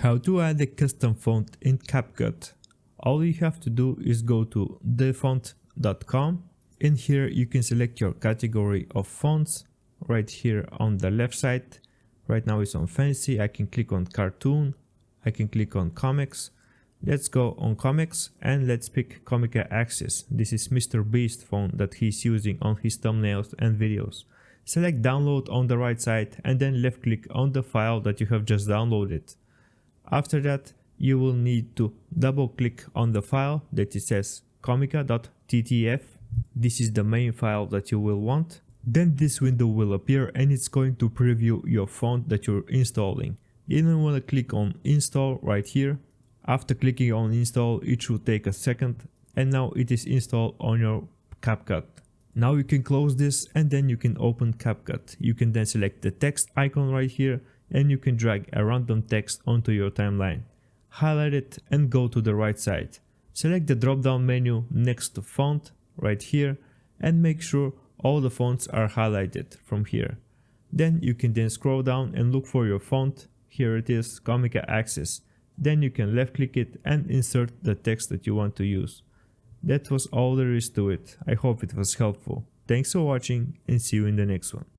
How to add a custom font in CapCut. All you have to do is go to thefont.com. In here you can select your category of fonts right here on the left side. Right now it's on fancy. I can click on cartoon. I can click on comics. Let's go on comics and let's pick Comica Access. This is Mr. Beast font that he's using on his thumbnails and videos. Select download on the right side and then left click on the file that you have just downloaded. After that, you will need to double click on the file that it says comica.ttf. This is the main file that you will want. Then this window will appear and it's going to preview your font that you're installing. You then want to click on install right here. After clicking on install, it should take a second and now it is installed on your CapCut. Now you can close this and then you can open CapCut. You can then select the text icon right here and you can drag a random text onto your timeline. Highlight it and go to the right side. Select the drop down menu next to font right here and make sure all the fonts are highlighted from here. Then you can then scroll down and look for your font. Here it is, Comica Access. Then you can left click it and insert the text that you want to use. That was all there is to it. I hope it was helpful. Thanks for watching and see you in the next one.